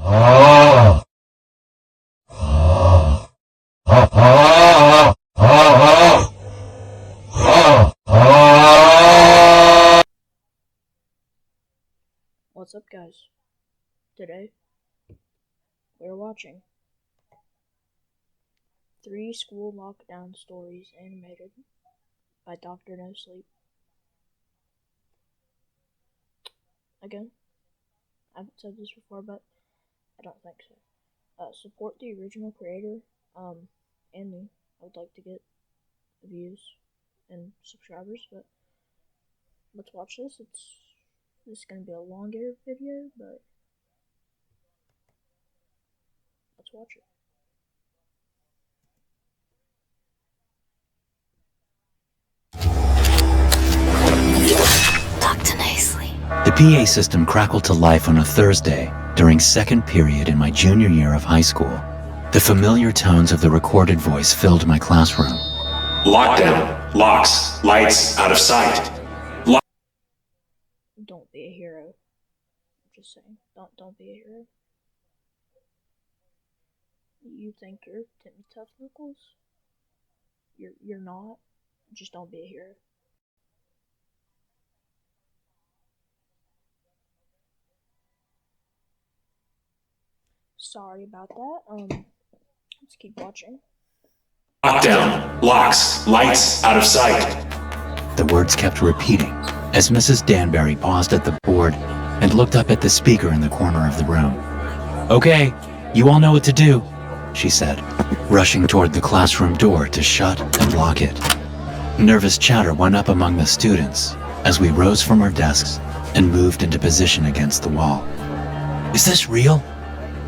What's up, guys? Today, we're watching 3 school lockdown stories animated by Dr. No Sleep. Again, I haven't said this before, but I don't think so. Support the original creator, and me. I would like to get views and subscribers, but let's watch this. This is gonna be a longer video, but let's watch it. Dr. Nicely. The PA system crackled to life on a Thursday during second period in my junior year of high school. The familiar tones of the recorded voice filled my classroom. Lockdown. Locks. Lights. Out of sight. Don't be a hero. I'm just saying. Don't be a hero. You think you're Timmy Tough Knuckles? You're not. Just don't be a hero. Sorry about that. Let's keep watching. Lockdown. Locks. Lights. Out of sight. The words kept repeating as Mrs. Danbury paused at the board and looked up at the speaker in the corner of the room. "Okay, you all know what to do," she said, rushing toward the classroom door to shut and lock it. Nervous chatter went up among the students as we rose from our desks and moved into position against the wall. "Is this real?"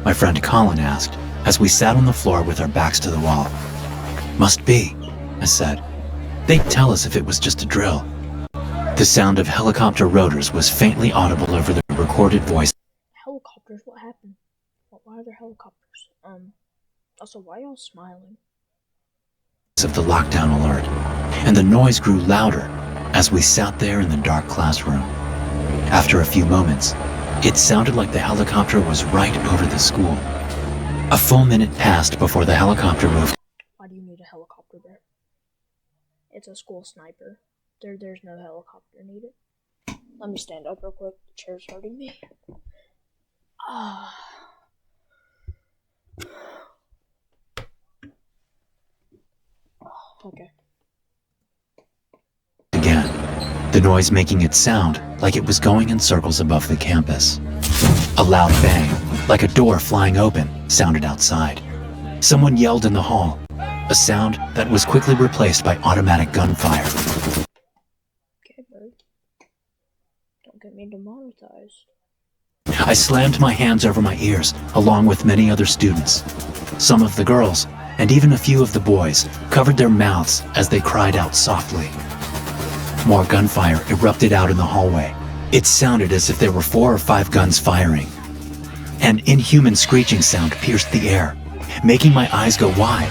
my friend Colin asked as we sat on the floor with our backs to the wall. "Must be," I said. "They'd tell us if it was just a drill." The sound of helicopter rotors was faintly audible over the recorded voice. Helicopters? What happened? Why are there helicopters? Also, why are y'all smiling? Of the lockdown alert, and the noise grew louder as we sat there in the dark classroom. After a few moments, it sounded like the helicopter was right over the school. A full minute passed before the helicopter moved. Why do you need a helicopter there? It's a school sniper. There's no helicopter needed. Let me stand up real quick. The chair's hurting me. Okay. Again, the noise making it sound like it was going in circles above the campus. A loud bang, like a door flying open, sounded outside. Someone yelled in the hall, a sound that was quickly replaced by automatic gunfire. Okay, bud. Don't get me demonetized. I slammed my hands over my ears, along with many other students. Some of the girls, and even a few of the boys, covered their mouths as they cried out softly. More gunfire erupted out in the hallway. It sounded as if there were 4 or 5 guns firing. An inhuman screeching sound pierced the air, making my eyes go wide.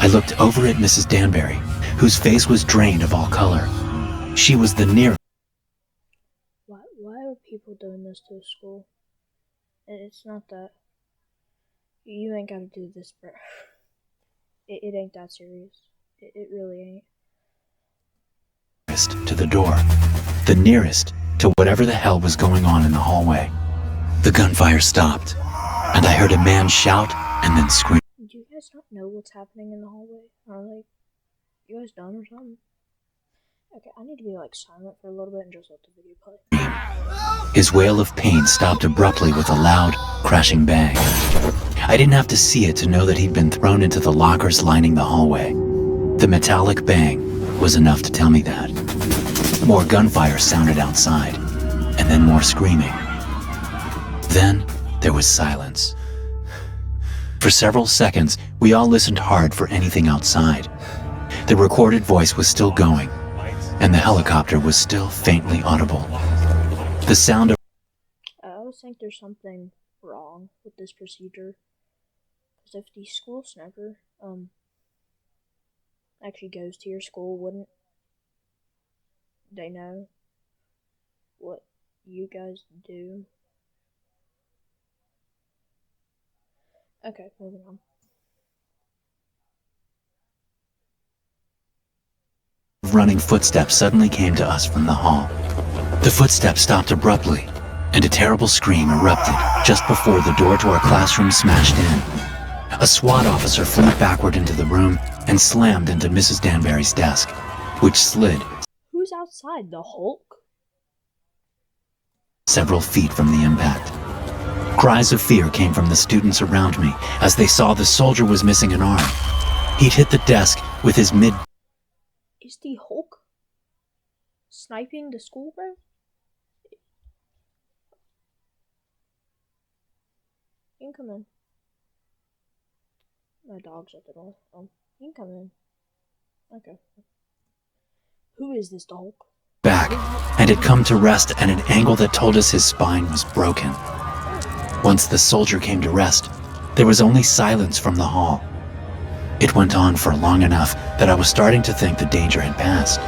I looked over at Mrs. Danbury, whose face was drained of all color. She was the nearest. Why are people doing this to a school? It's not that. You ain't gotta do this, bro. It ain't that serious. It really ain't. To the door, the nearest to whatever the hell was going on in the hallway. The gunfire stopped, and I heard a man shout and then scream. Do you guys not know what's happening in the hallway? Or you guys done or something? Okay, I need to be silent for a little bit and just let the video play. His wail of pain stopped abruptly with a loud, crashing bang. I didn't have to see it to know that he'd been thrown into the lockers lining the hallway. The metallic bang was enough to tell me that. More gunfire sounded outside, and then more screaming. Then there was silence. For several seconds, we all listened hard for anything outside. The recorded voice was still going, and the helicopter was still faintly audible. The sound of... I always think there's something wrong with this procedure. Because if the school sniper, actually goes to your school, wouldn't they know what you guys do? Okay, moving on. Running footsteps suddenly came to us from the hall. The footsteps stopped abruptly, and a terrible scream erupted just before the door to our classroom smashed in. A SWAT officer flew backward into the room and slammed into Mrs. Danbury's desk, which slid Who's outside? The Hulk? several feet from the impact. Cries of fear came from the students around me as they saw the soldier was missing an arm. He'd hit the desk with his mid... Is the Hulk sniping the school bus? You can come in. My dog's at the door. You can come in. Okay. Who is this, the Hulk? back and had come to rest at an angle that told us his spine was broken. Once the soldier came to rest, there was only silence from the hall. It went on for long enough that I was starting to think the danger had passed.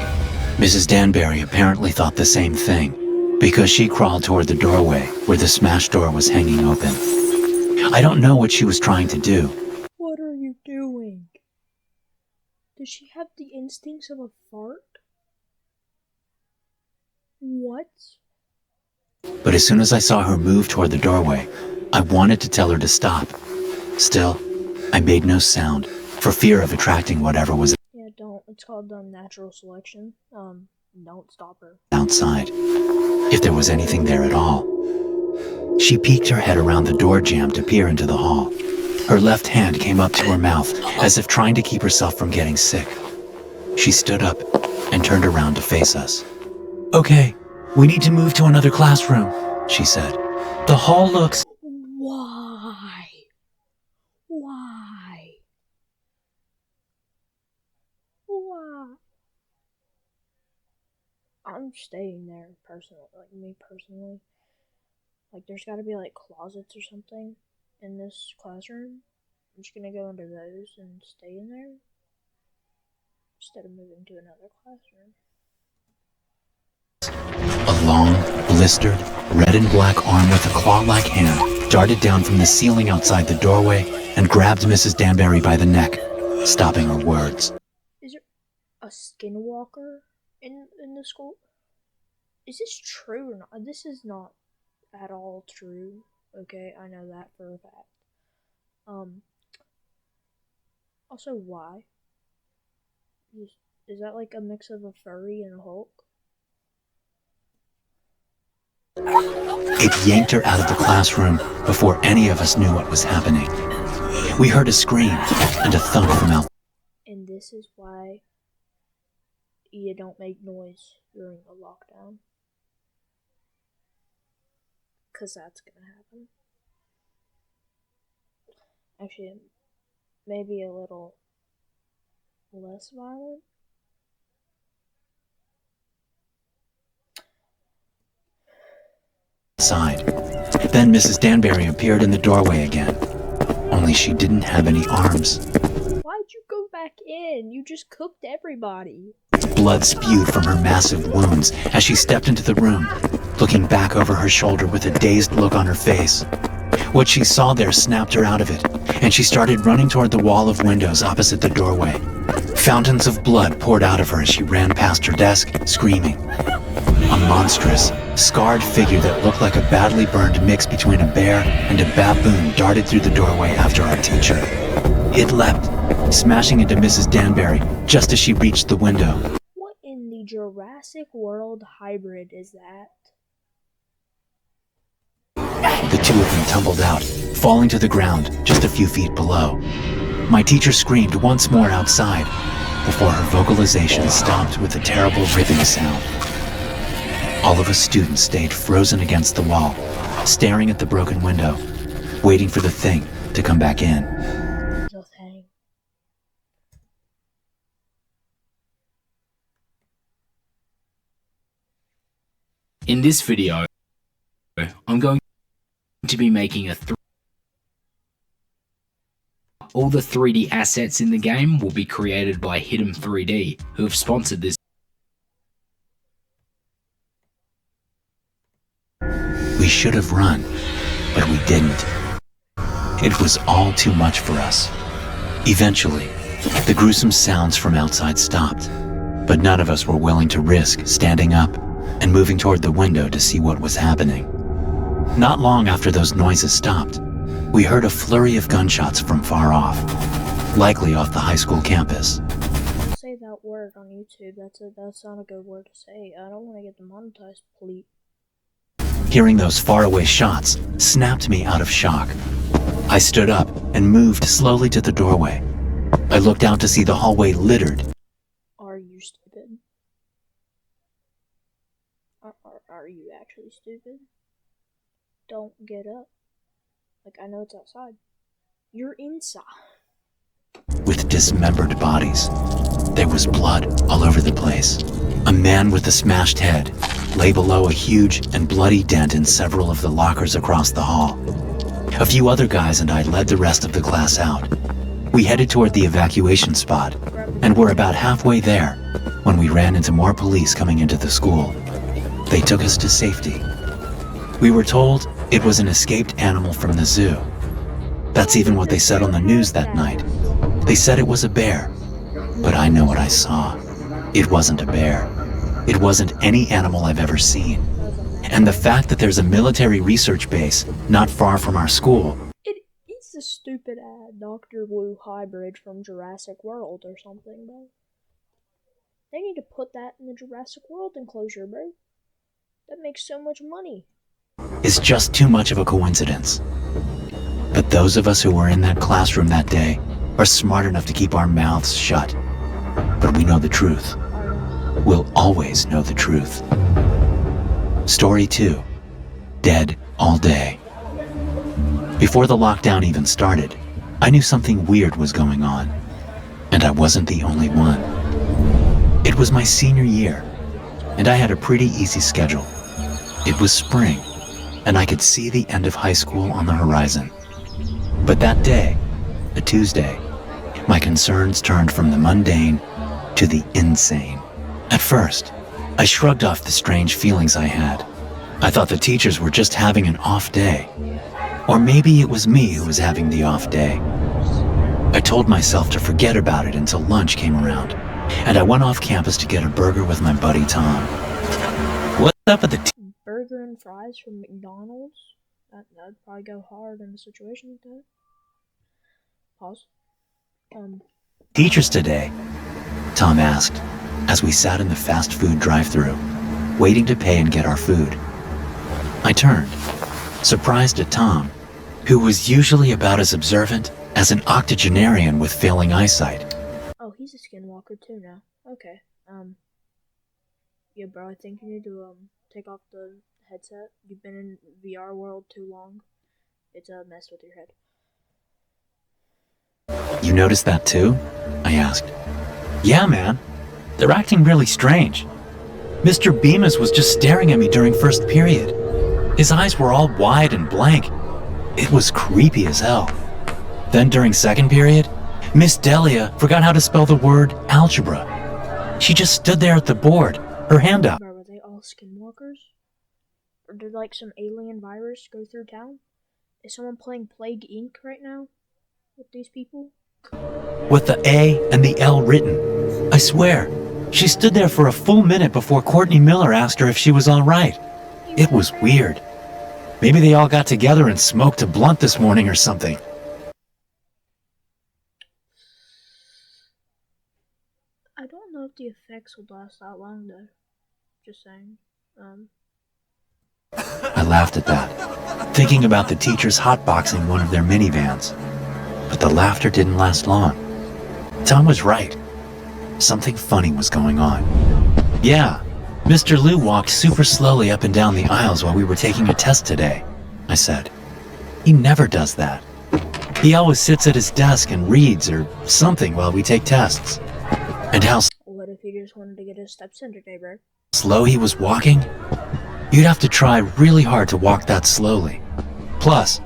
Mrs. Danbury apparently thought the same thing, because she crawled toward the doorway where the smashed door was hanging open. I don't know what she was trying to do. What are you doing? Does she have the instincts of a fart? What? But as soon as I saw her move toward the doorway, I wanted to tell her to stop. Still, I made no sound, for fear of attracting whatever was Yeah, don't. It's called natural selection. Don't stop her. outside, if there was anything there at all. She peeked her head around the door jamb to peer into the hall. Her left hand came up to her mouth, as if trying to keep herself from getting sick. She stood up and turned around to face us. "Okay, we need to move to another classroom," she said. "The hall looks..." Why? Why? Why? I'm staying there personally. Like, me personally. Like, there's gotta be, like, closets or something in this classroom. I'm just gonna go into those and stay in there instead of moving to another classroom. A long, blistered, red and black arm with a claw-like hand darted down from the ceiling outside the doorway and grabbed Mrs. Danbury by the neck, stopping her words. Is there a skinwalker in the school? Is this true or not? This is not at all true. Okay, I know that for a fact. Also, why? Is that like a mix of a furry and a Hulk? It yanked her out of the classroom before any of us knew what was happening. We heard a scream and a thump from out. And this is why you don't make noise during a lockdown. 'Cause that's gonna happen. Actually, maybe a little less violent. Side. Then Mrs. Danbury appeared in the doorway again, only she didn't have any arms. Why'd you go back in? You just cooked everybody. Blood spewed from her massive wounds as she stepped into the room, looking back over her shoulder with a dazed look on her face. What she saw there snapped her out of it, and she started running toward the wall of windows opposite the doorway. Fountains of blood poured out of her as she ran past her desk, screaming. A monstrous, scarred figure that looked like a badly burned mix between a bear and a baboon darted through the doorway after our teacher. It leapt, smashing into Mrs. Danbury just as she reached the window. What in the Jurassic World hybrid is that? The two of them tumbled out, falling to the ground just a few feet below. My teacher screamed once more outside, before her vocalization stopped with a terrible ripping sound. All of us students stayed frozen against the wall, staring at the broken window, waiting for the thing to come back in. The thing. In this video, I'm going to be making all the 3D assets in the game will be created by Hidden 3D, who have sponsored this. We should have run, but we didn't. It was all too much for us. Eventually, the gruesome sounds from outside stopped, but none of us were willing to risk standing up and moving toward the window to see what was happening. Not long after those noises stopped, we heard a flurry of gunshots from far off, likely off the high school campus. Don't say that word on YouTube. That's not a good word to say. I don't want to get demonetized, please. Hearing those faraway shots snapped me out of shock. I stood up and moved slowly to the doorway. I looked out to see the hallway littered. Are you stupid? Are you actually stupid? Don't get up. Like, I know it's outside. You're inside. With dismembered bodies. There was blood all over the place. A man with a smashed head lay below a huge and bloody dent in several of the lockers across the hall. A few other guys and I led the rest of the class out. We headed toward the evacuation spot and were about halfway there when we ran into more police coming into the school. They took us to safety. We were told it was an escaped animal from the zoo. That's even what they said on the news that night. They said it was a bear, but I know what I saw. It wasn't a bear. It wasn't any animal I've ever seen. And the fact that there's a military research base not far from our school. It's a stupid Dr. Wu hybrid from Jurassic World or something, bro. They need to put that in the Jurassic World enclosure, bro. That makes so much money. Is just too much of a coincidence. But those of us who were in that classroom that day are smart enough to keep our mouths shut. But we know the truth. We'll always know the truth. Story 2. Dead all day. Before the lockdown even started, I knew something weird was going on. And I wasn't the only one. It was my senior year, and I had a pretty easy schedule. It was spring, and I could see the end of high school on the horizon. But that day, a Tuesday, my concerns turned from the mundane to the insane. At first, I shrugged off the strange feelings I had. I thought the teachers were just having an off day. Or maybe it was me who was having the off day. I told myself to forget about it until lunch came around, and I went off campus to get a burger with my buddy Tom. What's up with the Burger and fries from McDonald's? That'd probably go hard in a situation like that. Pause. teachers today? Tom asked, as we sat in the fast food drive-thru, waiting to pay and get our food. I turned, surprised at Tom, who was usually about as observant as an octogenarian with failing eyesight. Oh, he's a skinwalker too now. Okay. Yeah, bro, I think you need to, take off the headset. You've been in VR world too long. It's a mess with your head. You noticed that too? I asked. Yeah, man. They're acting really strange. Mr. Bemis was just staring at me during first period. His eyes were all wide and blank. It was creepy as hell. Then during second period, Miss Delia forgot how to spell the word algebra. She just stood there at the board, her hand up. Bro, were they all skinwalkers? Or did like some alien virus go through town? Is someone playing Plague Inc. right now? With these people? With the A and the L written. I swear, she stood there for a full minute before Courtney Miller asked her if she was all right. It was weird. Maybe they all got together and smoked a blunt this morning or something. I don't know if the effects will last that long though. Just saying. I laughed at that, thinking about the teachers hotboxing one of their minivans. But the laughter didn't last long. Tom was right. Something funny was going on. Yeah, Mr. Liu walked super slowly up and down the aisles while we were taking a test today, I said. He never does that. He always sits at his desk and reads or something while we take tests. And how What if he just wanted to get his steps in today, bro? slow he was walking? You'd have to try really hard to walk that slowly. Plus,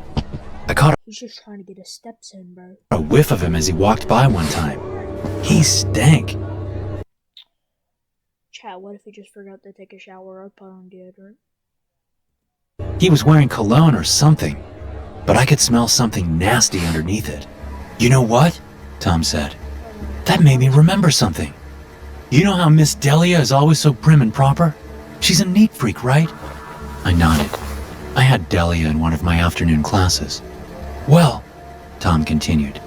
I caught He's just trying to get his steps in, bro. a whiff of him as he walked by one time. He stank. Chat, what if he just forgot to take a shower or put on deodorant? He was wearing cologne or something. but I could smell something nasty underneath it. You know what? Tom said. That made me remember something. You know how Miss Delia is always so prim and proper? She's a neat freak, right? I nodded. I had Delia in one of my afternoon classes. Well, Tom continued,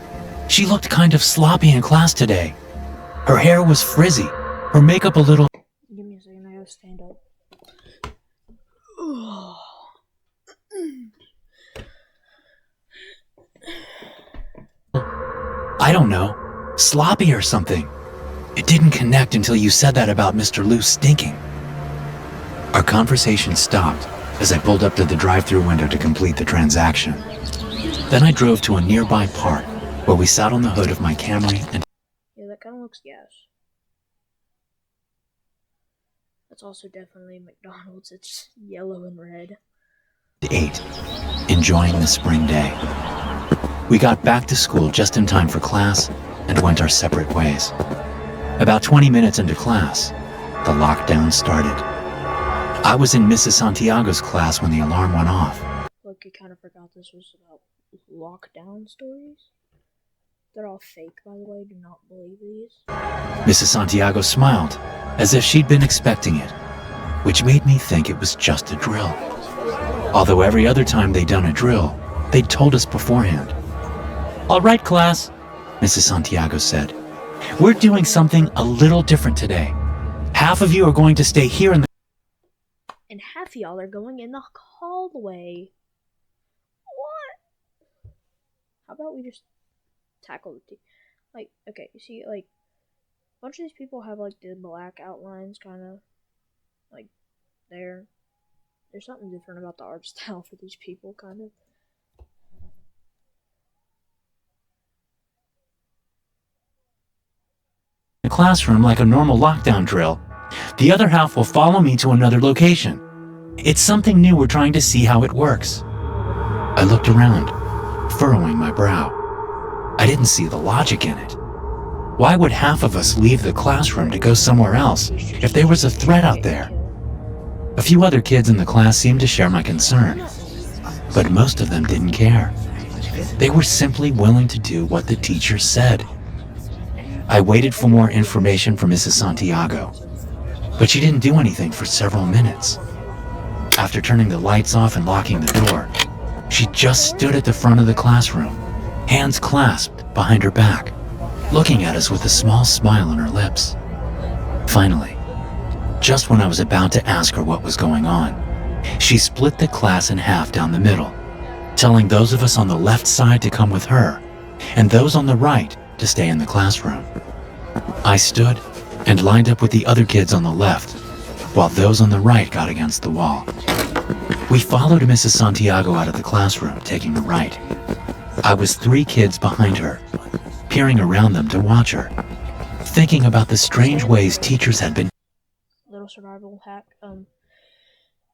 she looked kind of sloppy in class today. Her hair was frizzy, her makeup a little... Give me a second, I gotta stand up. I don't know, sloppy or something. It didn't connect until you said that about Mr. Lou stinking. Our conversation stopped as I pulled up to the drive-thru window to complete the transaction. Then I drove to a nearby park where we sat on the hood of my Camry and... Yeah, that kind of looks gas. That's also definitely McDonald's. It's yellow and red. ate, enjoying the spring day. We got back to school just in time for class and went our separate ways. About 20 minutes into class, the lockdown started. I was in Mrs. Santiago's class when the alarm went off. Look, I kind of forgot this was about lockdown stories. They're all fake, by the way. Do not believe these. Mrs. Santiago smiled, as if she'd been expecting it, which made me think it was just a drill. Although every other time they'd done a drill, they'd told us beforehand. All right, class, Mrs. Santiago said. We're doing something a little different today. Half of you are going to stay here in the... And half of y'all are going in the hallway. What? How about we just tackle the like, okay, you see, like, a bunch of these people have, like, the black outlines, kind of, like, there. There's something different about the art style for these people, kind of. The classroom like a normal lockdown drill. The other half will follow me to another location. It's something new. We're trying to see how it works. I looked around, furrowing my brow. I didn't see the logic in it. Why would half of us leave the classroom to go somewhere else if there was a threat out there? A few other kids in the class seemed to share my concern, but most of them didn't care. They were simply willing to do what the teacher said. I waited for more information from Mrs. Santiago, but she didn't do anything for several minutes. After turning the lights off and locking the door, she just stood at the front of the classroom, hands clasped behind her back, looking at us with a small smile on her lips. Finally, just when I was about to ask her what was going on, she split the class in half down the middle, telling those of us on the left side to come with her, and those on the right to stay in the classroom. I stood and lined up with the other kids on the left, while those on the right got against the wall. We followed Mrs. Santiago out of the classroom, taking the right. I was 3 kids behind her, peering around them to watch her, thinking about the strange ways teachers had been... Little survival hack.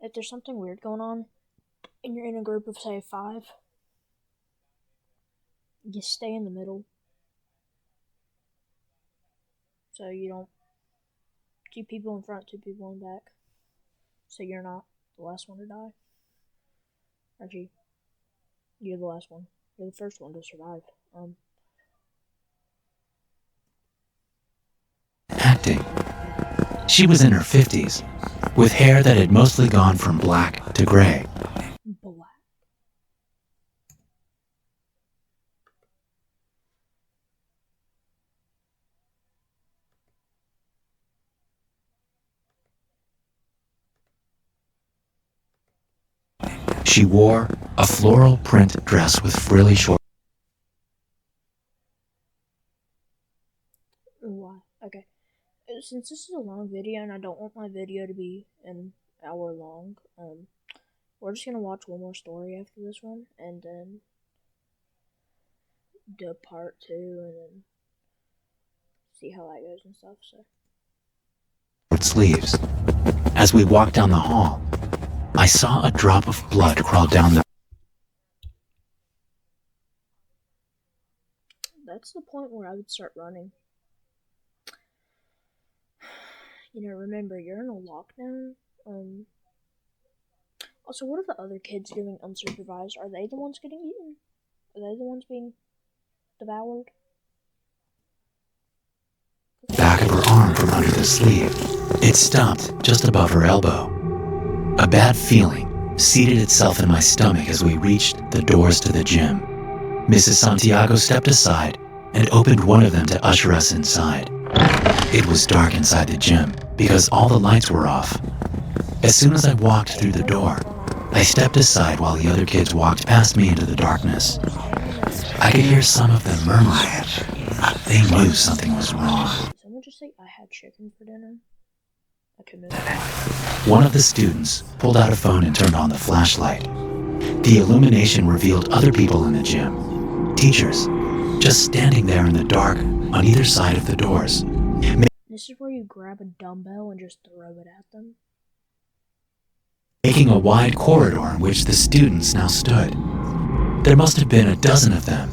If there's something weird going on, and you're in a group of, say, 5, you stay in the middle. So you don't... 2 people in front, 2 people in back. So you're not the last one to die. Actually, you're the last one. You're the first one to survive. Acting. She was in her 50s, with hair that had mostly gone from black to gray. Black. She wore a floral print dress with frilly short... Why? Okay. Since this is a long video and I don't want my video to be an hour long, we're just gonna watch one more story after this one, and then do part 2, and then see how that goes and stuff, so. sleeves. As we walked down the hall, I saw a drop of blood crawl down the... That's the point where I would start running. You know, remember, you're in a lockdown. Also, what are the other kids doing unsupervised? Are they the ones getting eaten? Are they the ones being devoured? Back of her arm from under the sleeve. It stopped just above her elbow. A bad feeling seated itself in my stomach as we reached the doors to the gym. Mrs. Santiago stepped aside and opened one of them to usher us inside. It was dark inside the gym because all the lights were off. As soon as I walked through the door, I stepped aside while the other kids walked past me into the darkness. I could hear some of them murmuring. They knew something was wrong. Did someone just say I had chicken for dinner? I committed. One of the students pulled out a phone and turned on the flashlight. The illumination revealed other people in the gym. Teachers, just standing there in the dark on either side of the doors. This is where you grab a dumbbell and just throw it at them. Making a wide corridor in which the students now stood. There must have been a dozen of them,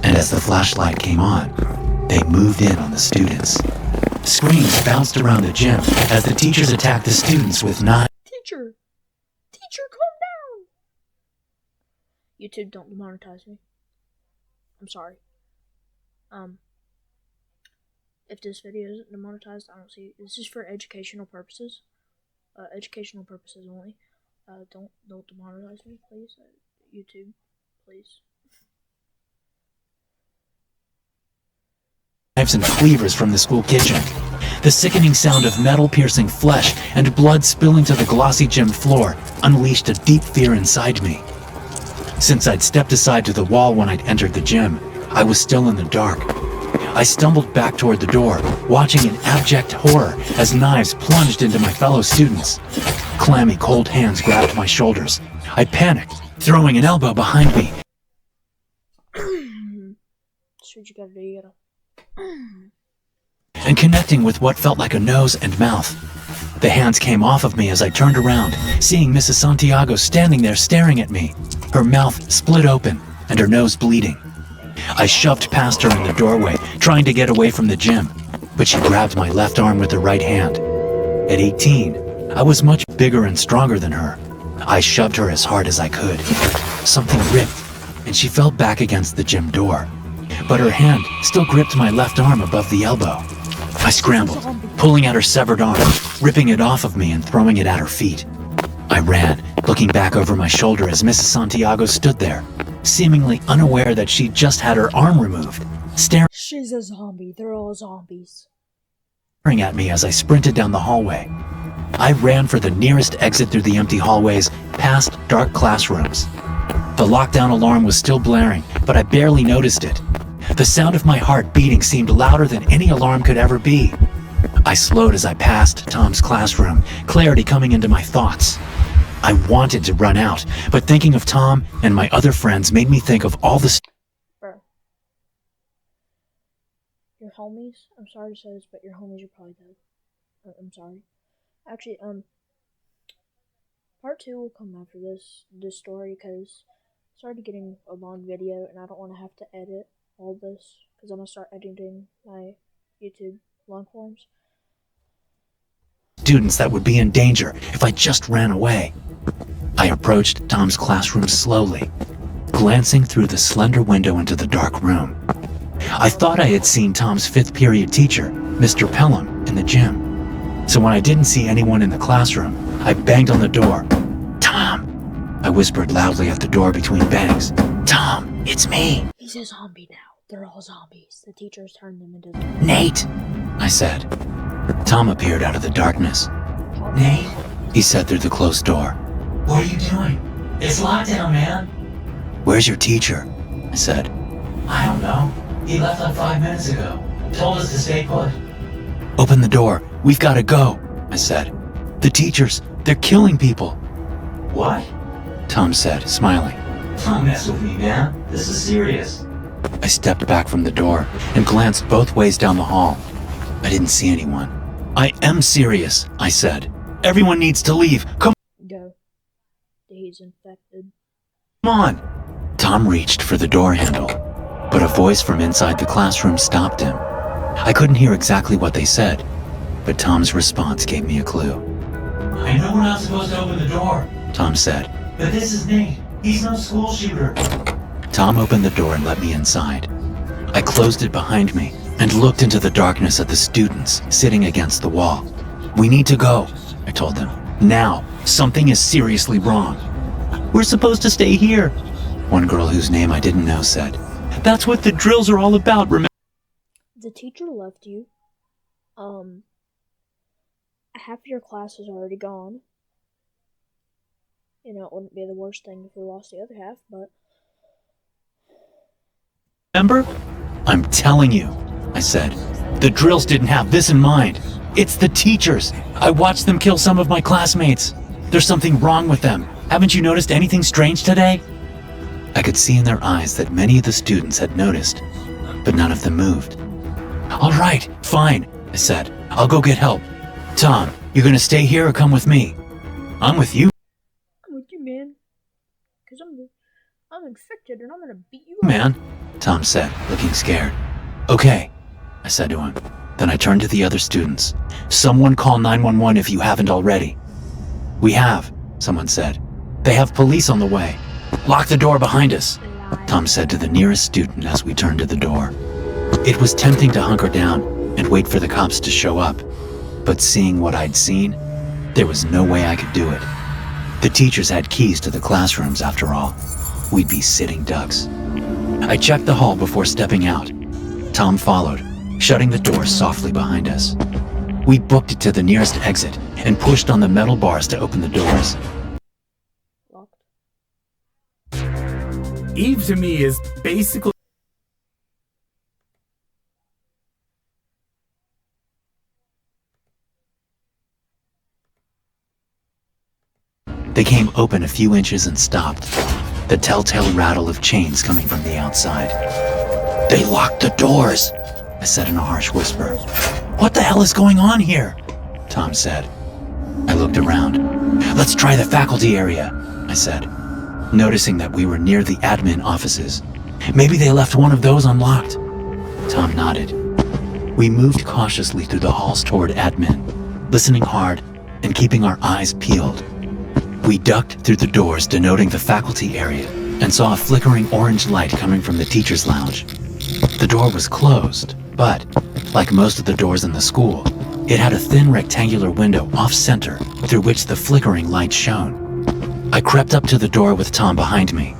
and as the flashlight came on, they moved in on the students. Screams bounced around the gym as the teachers attacked the students with knives. Teacher! Teacher, calm down! YouTube, don't demonetize me. I'm sorry. If this video isn't demonetized, I don't see it. This is for educational purposes. Educational purposes only. Don't demonetize me, please. YouTube, please. Knives and cleavers from the school kitchen. The sickening sound of metal piercing flesh and blood spilling to the glossy gym floor unleashed a deep fear inside me. Since I'd stepped aside to the wall when I'd entered the gym, I was still in the dark. I stumbled back toward the door, watching in abject horror as knives plunged into my fellow students. Clammy, cold hands grabbed my shoulders. I panicked, throwing an elbow behind me. That's what you gotta do, you gotta... And connecting with what felt like a nose and mouth. The hands came off of me as I turned around, seeing Mrs. Santiago standing there staring at me, her mouth split open and her nose bleeding. I shoved past her in the doorway, trying to get away from the gym, but she grabbed my left arm with her right hand. At 18, I was much bigger and stronger than her. I shoved her as hard as I could. Something ripped, and she fell back against the gym door. But her hand still gripped my left arm above the elbow. I scrambled, pulling at her severed arm, ripping it off of me and throwing it at her feet. I ran, looking back over my shoulder as Mrs. Santiago stood there, seemingly unaware that she'd just had her arm removed, staring She's a zombie. They're all zombies. at me as I sprinted down the hallway. I ran for the nearest exit through the empty hallways, past dark classrooms. The lockdown alarm was still blaring, but I barely noticed it. The sound of my heart beating seemed louder than any alarm could ever be. I slowed as I passed Tom's classroom, clarity coming into my thoughts. I wanted to run out, but thinking of Tom and my other friends made me think of all the Bro. Your homies, I'm sorry to say this, but your homies are probably dead. I'm sorry. Actually, part 2 will come after this story, because it's already getting a long video, and I don't want to have to edit all this, because I'm going to start editing my YouTube long forms. students that would be in danger if I just ran away. I approached Tom's classroom slowly, glancing through the slender window into the dark room. I thought I had seen Tom's 5th period teacher, Mr. Pelham, in the gym. So when I didn't see anyone in the classroom, I banged on the door. "Tom!" I whispered loudly at the door between bangs. "Tom, it's me!" He's a zombie now. They're all zombies. The teachers turned them into "Nate!" I said. Tom appeared out of the darkness. "Nate?" he said through the closed door. "What are you doing? It's lockdown, man." "Where's your teacher?" I said. "I don't know. He left like 5 minutes ago. Told us to stay put." "Open the door. We've got to go," I said. "The teachers, they're killing people." "What?" Tom said, smiling. "Don't mess with me, man. This is serious." I stepped back from the door and glanced both ways down the hall. I didn't see anyone. "I am serious," I said. "Everyone needs to leave. Come go. He's infected. on." Tom reached for the door handle, but a voice from inside the classroom stopped him. I couldn't hear exactly what they said, but Tom's response gave me a clue. "I know we're not supposed to open the door, Tom said. But this is Nate. He's no school shooter. Tom opened the door and let me inside. I closed it behind me and looked into the darkness at the students sitting against the wall. We need to go, I told them. Now, something is seriously wrong. We're supposed to stay here, one girl whose name I didn't know said. That's what the drills are all about, remember? The teacher left you. Half your class is already gone. You know, it wouldn't be the worst thing if we lost the other half, but... Remember? I'm telling you, I said. The drills didn't have this in mind. It's the teachers. I watched them kill some of my classmates. There's something wrong with them. Haven't you noticed anything strange today? I could see in their eyes that many of the students had noticed, but none of them moved. All right, fine, I said. I'll go get help. Tom, you're gonna stay here or come with me? I'm with you. I'm with you, man. Because I'm infected and I'm gonna beat you up. Man, Tom said, looking scared. Okay, I said to him. Then I turned to the other students. Someone call 911 if you haven't already. We have, someone said. They have police on the way. Lock the door behind us, Tom said to the nearest student as we turned to the door. It was tempting to hunker down and wait for the cops to show up. But seeing what I'd seen, there was no way I could do it. The teachers had keys to the classrooms after all. We'd be sitting ducks. I checked the hall before stepping out. Tom followed, shutting the door softly behind us. We booked it to the nearest exit and pushed on the metal bars to open the doors. Locked. Eve to me is basically... They came open a few inches and stopped, the telltale rattle of chains coming from the outside. They locked the doors, I said in a harsh whisper. What the hell is going on here? Tom said. I looked around. Let's try the faculty area, I said, noticing that we were near the admin offices. Maybe they left one of those unlocked. Tom nodded. We moved cautiously through the halls toward admin, listening hard and keeping our eyes peeled. We ducked through the doors denoting the faculty area and saw a flickering orange light coming from the teacher's lounge. The door was closed, but, like most of the doors in the school, it had a thin rectangular window off-center through which the flickering light shone. I crept up to the door with Tom behind me.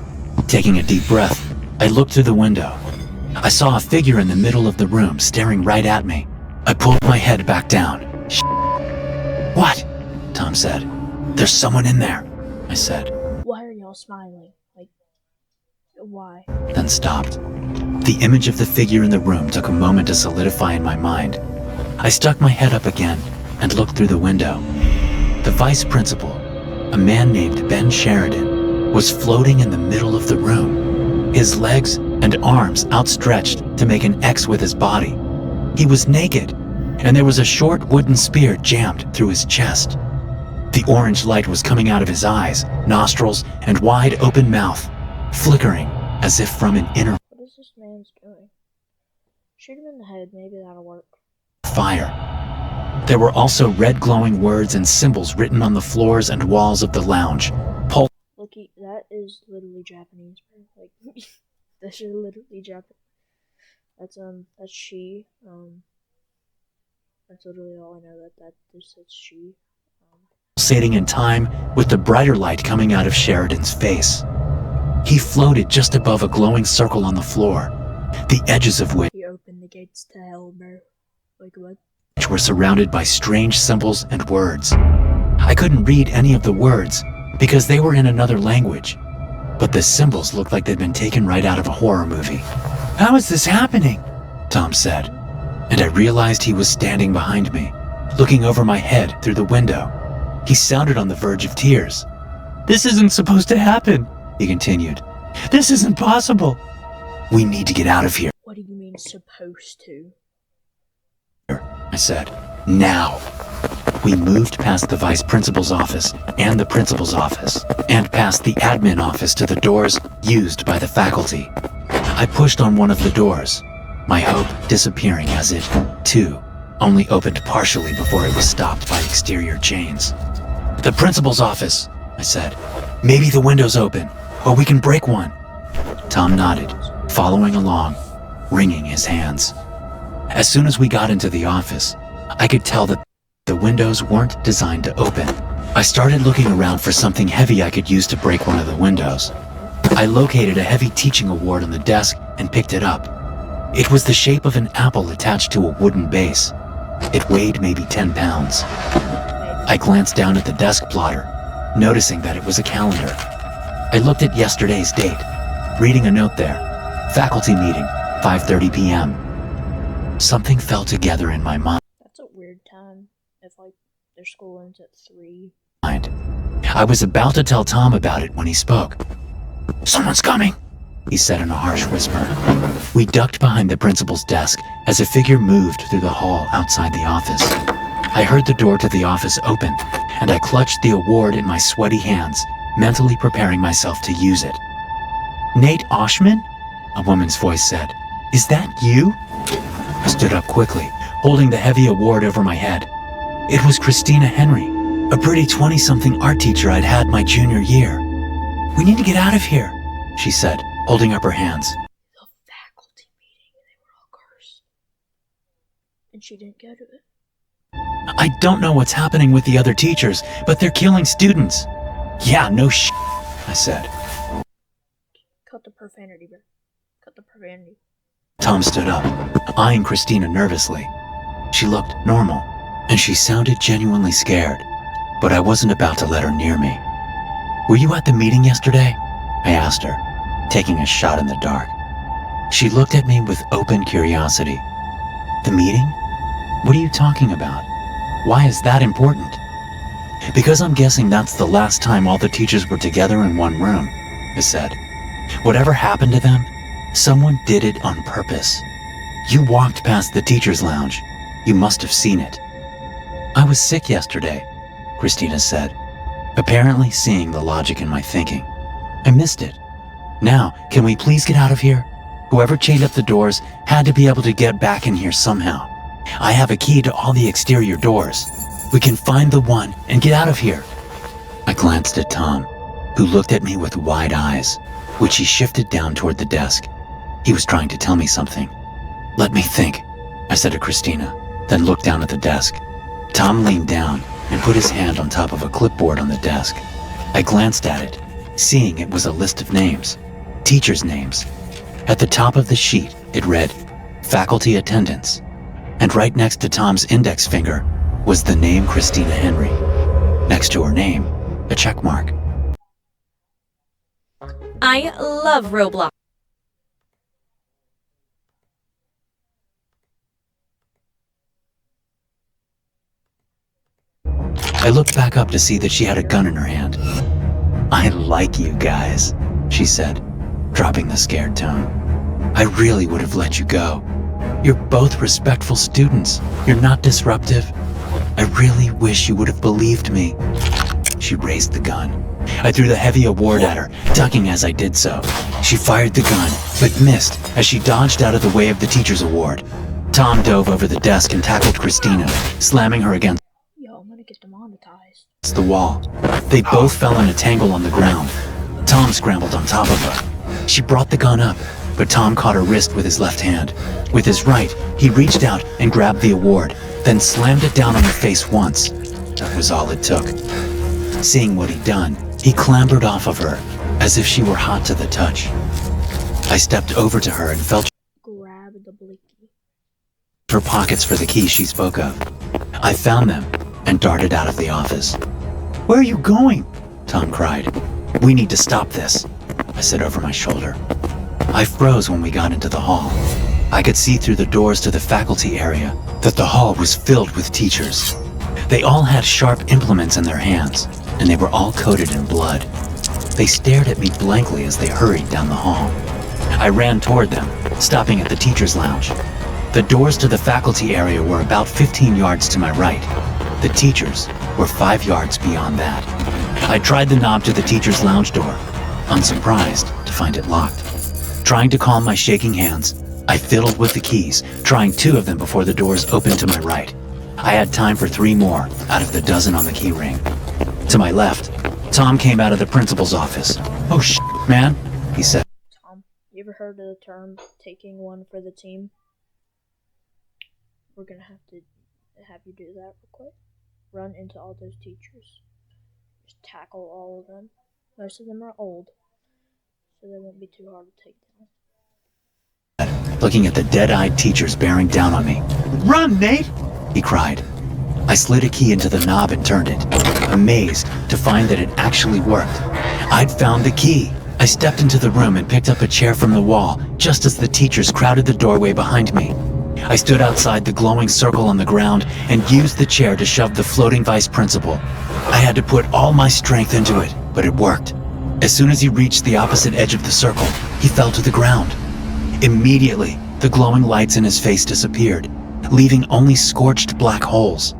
Taking a deep breath, I looked through the window. I saw a figure in the middle of the room staring right at me. I pulled my head back down. What? Tom said. There's someone in there, I said. Why are y'all smiling? Like, why? Then stopped. The image of the figure in the room took a moment to solidify in my mind. I stuck my head up again and looked through the window. The vice principal, a man named Ben Sheridan, was floating in the middle of the room, his legs and arms outstretched to make an X with his body. He was naked, and there was a short wooden spear jammed through his chest. The orange light was coming out of his eyes, nostrils, and wide open mouth, flickering as if from an inner What is this man's doing? Shoot him in the head, maybe that'll work. fire. There were also red glowing words and symbols written on the floors and walls of the lounge. Looky, that is literally Japanese, bro. Like, that's literally Japanese. That's she. That's literally all I know. That's she. Pulsating in time with the brighter light coming out of Sheridan's face. He floated just above a glowing circle on the floor, the edges of which He opened the gates to hell, bro. Like what? were surrounded by strange symbols and words. I couldn't read any of the words because they were in another language, but the symbols looked like they'd been taken right out of a horror movie. How is this happening? Tom said, and I realized he was standing behind me, looking over my head through the window. He sounded on the verge of tears. This isn't supposed to happen, he continued. This isn't possible. We need to get out of here, What do you mean supposed to? I said. Now. We moved past the vice principal's office and the principal's office, and past the admin office to the doors used by the faculty. I pushed on one of the doors, my hope disappearing as it, too, only opened partially before it was stopped by exterior chains. The principal's office, I said. Maybe the window's open, or we can break one. Tom nodded, following along, wringing his hands. As soon as we got into the office, I could tell that the windows weren't designed to open. I started looking around for something heavy I could use to break one of the windows. I located a heavy teaching award on the desk and picked it up. It was the shape of an apple attached to a wooden base. It weighed maybe 10 pounds. I glanced down at the desk plotter, noticing that it was a calendar. I looked at yesterday's date, reading a note there. Faculty meeting, 5:30 p.m. Something fell together in my mind. That's a weird time if, like, their school ends at 3. I was about to tell Tom about it when he spoke. "Someone's coming," he said in a harsh whisper. We ducked behind the principal's desk as a figure moved through the hall outside the office. I heard the door to the office open, and I clutched the award in my sweaty hands, mentally preparing myself to use it. "Nate Oshman?" a woman's voice said. "Is that you?" I stood up quickly, holding the heavy award over my head. It was Christina Henry, a pretty 20-something art teacher I'd had my junior year. "We need to get out of here," she said, holding up her hands. The faculty meeting, they were all cursed. And she didn't go to it. "I don't know what's happening with the other teachers, but they're killing students." "Yeah, no shit," I said. Cut the profanity, bro. Cut the profanity. Tom stood up, eyeing Christina nervously. She looked normal, and she sounded genuinely scared, but I wasn't about to let her near me. "Were you at the meeting yesterday?" I asked her, taking a shot in the dark. She looked at me with open curiosity. "The meeting? What are you talking about? Why is that important?" "Because I'm guessing that's the last time all the teachers were together in one room," I said. "Whatever happened to them, someone did it on purpose. You walked past the teacher's lounge. You must have seen it." "I was sick yesterday," Christina said, apparently seeing the logic in my thinking. "I missed it. Now, can we please get out of here? Whoever chained up the doors had to be able to get back in here somehow. I have a key to all the exterior doors. We can find the one and get out of here." I glanced at Tom, who looked at me with wide eyes, which he shifted down toward the desk. He was trying to tell me something. "Let me think," I said to Christina, then looked down at the desk. Tom leaned down and put his hand on top of a clipboard on the desk. I glanced at it, seeing it was a list of names, teachers' names. At the top of the sheet, it read, "Faculty Attendance," and right next to Tom's index finger was the name Christina Henry. Next to her name, a check mark. I love Roblox. I looked back up to see that she had a gun in her hand. "I like you guys," she said, dropping the scared tone. "I really would have let you go. You're both respectful students. You're not disruptive. I really wish you would have believed me." She raised the gun. I threw the heavy award at her, ducking as I did so. She fired the gun, but missed as she dodged out of the way of the teacher's award. Tom dove over the desk and tackled Christina, slamming her against Yo, I'm gonna get demonetized. the wall. They both fell in a tangle on the ground. Tom scrambled on top of her. She brought the gun up, but Tom caught her wrist with his left hand. With his right, he reached out and grabbed the award, then slammed it down on her face once. That was all it took. Seeing what he'd done, he clambered off of her, as if she were hot to the touch. I stepped over to her and felt Grab the blicky. her pockets for the keys she spoke of. I found them and darted out of the office. "Where are you going?" Tom cried. "We need to stop this," I said over my shoulder. I froze when we got into the hall. I could see through the doors to the faculty area that the hall was filled with teachers. They all had sharp implements in their hands, and they were all coated in blood. They stared at me blankly as they hurried down the hall. I ran toward them, stopping at the teacher's lounge. The doors to the faculty area were about 15 yards to my right. The teachers were 5 yards beyond that. I tried the knob to the teacher's lounge door, unsurprised to find it locked. Trying to calm my shaking hands, I fiddled with the keys, trying 2 of them before the doors opened to my right. I had time for 3 more out of the dozen on the key ring. To my left, Tom came out of the principal's office. "Oh, shit, man," he said. Tom, you ever heard of the term taking one for the team? We're gonna have to have you do that real quick. Run into all those teachers. Just tackle all of them. Most of them are old, so they won't be too hard to take down. Looking at the dead-eyed teachers bearing down on me. "Run, Nate!" he cried. I slid a key into the knob and turned it, amazed to find that it actually worked. I'd found the key. I stepped into the room and picked up a chair from the wall just as the teachers crowded the doorway behind me. I stood outside the glowing circle on the ground and used the chair to shove the floating vice principal. I had to put all my strength into it, but it worked. As soon as he reached the opposite edge of the circle, he fell to the ground. Immediately, the glowing lights in his face disappeared, leaving only scorched black holes.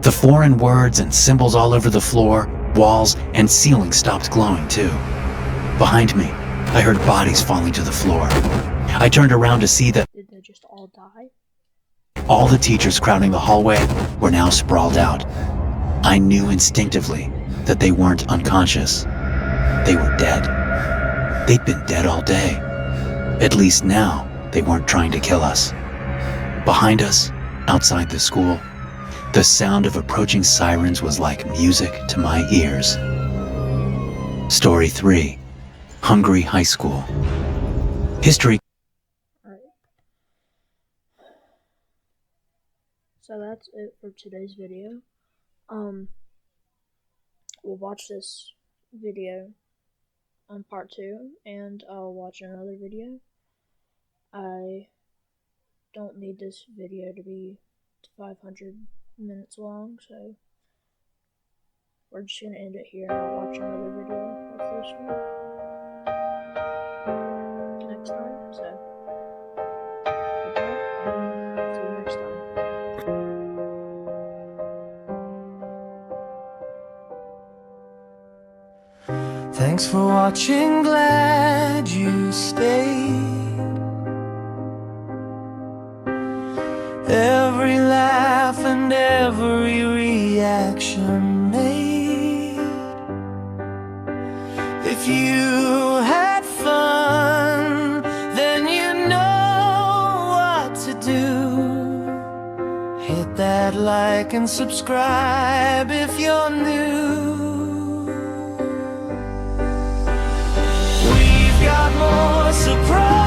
The foreign words and symbols all over the floor, walls, and ceiling stopped glowing too. Behind me, I heard bodies falling to the floor. I turned around to see that Did they just all die? all the teachers crowding the hallway were now sprawled out. I knew instinctively that they weren't unconscious. They were dead. They'd been dead all day. At least now, they weren't trying to kill us. Behind us, outside the school, the sound of approaching sirens was like music to my ears. Story 3. Hungry High School. History. Alright. So that's it for today's video. We'll watch this video on part 2, and I'll watch another video. I don't need this video to be 500 minutes long, so we're just gonna end it here and I'll watch another video of this one next time. So goodbye, and see you next time. Thanks for watching, glad you stayed. Every laugh and every reaction made. If you had fun, then you know what to do. Hit that like and subscribe if you're new. We've got more surprises.